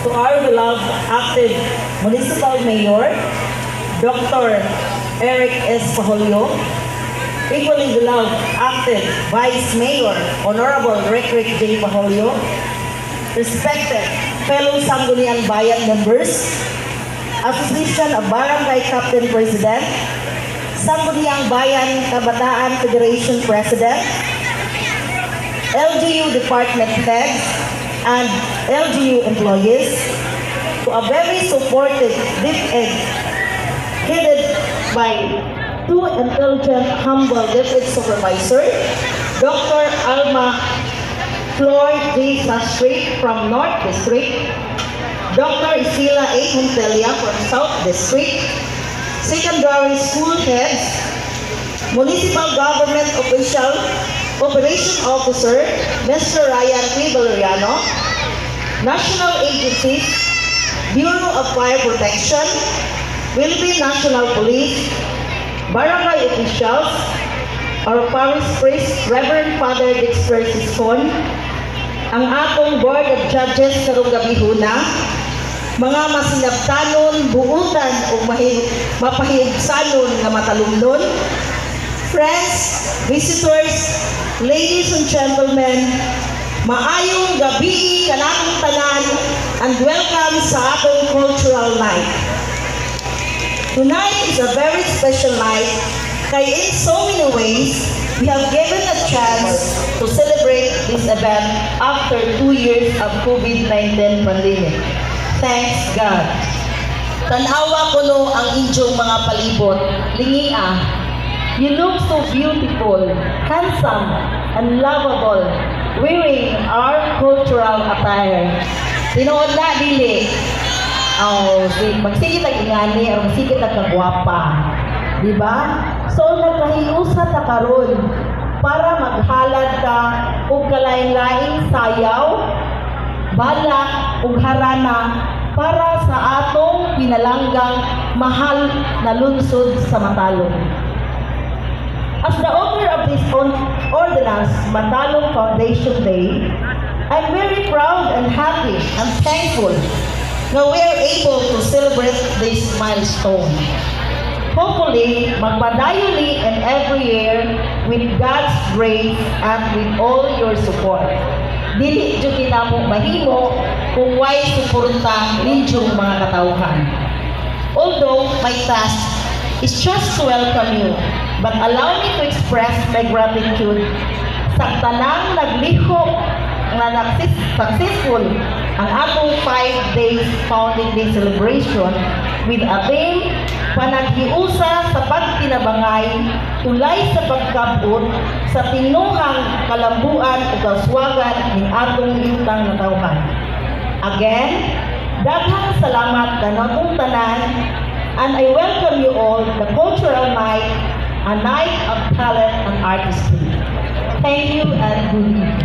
To our beloved active Municipal Mayor, Dr. Eric S. Pajolio, equally beloved active Vice Mayor, Honorable Rick J. Pajolio, respected fellow Sangguniang Bayan members, Association of Barangay Captain President, Sangguniang Bayan Kabataan Federation President, LGU Department Heads, and LGU employees, to a very supportive DepEd headed by two intelligent, humble DepEd Supervisor, Dr. Alma Floyd J. Sastry from North District, Dr. Isila A. Montelia from South District, secondary school heads, municipal government official, operation officer, Mr. Ryan P. Valeriano, national agencies, Bureau of Fire Protection, Philippine National Police, barangay officials, our parish priest, Reverend Father Dexter Siscon, ang atong Board of Judges karong gabihuna, mga masinabtanon, buutan o mapahigsanon nga matalumnon, friends, visitors, ladies and gentlemen, maayong gabi kanakong tanan and welcome sa atong cultural night. Tonight is a very special night kay in so many ways we have given a chance to celebrate this event after 2 years of COVID-19 pandemic. Thanks God. Tanawa ko no ang inyong mga palibot. Lingia, you look so beautiful, handsome, and lovable wearing our cultural attire. Tinuod na, dili. Magsigit ang ingani, o magsigit ang kagwapa. Diba? So, nagkahiusa ta karon para maghalad ka og kalain-laing sayaw, balak, ug harana para sa atong pinalanggang mahal na lungsod sa Matalom. As the owner of this ordinance, Matalom Foundation Day, I'm very proud and happy and thankful that we are able to celebrate this milestone. Hopefully, magpadayoli and every year with God's grace and with all your support. Dili jud kinamo mahimo kung way suporta ninyong mga katawhan. Although my task is just to welcome you, but allow me to express my gratitude sa tanang naglihok nga successful ang atong 5 days founding day celebration with a theme, panaghiusa sa pagtinabangay, tulay sa pagkabot, sa tinuhang kalambuan o kaswagan ng atong yutang na tawhan. Again, daghang salamat kanatong tanan, and I welcome you all the cultural night, a night of talent and artistry. Thank you and good evening.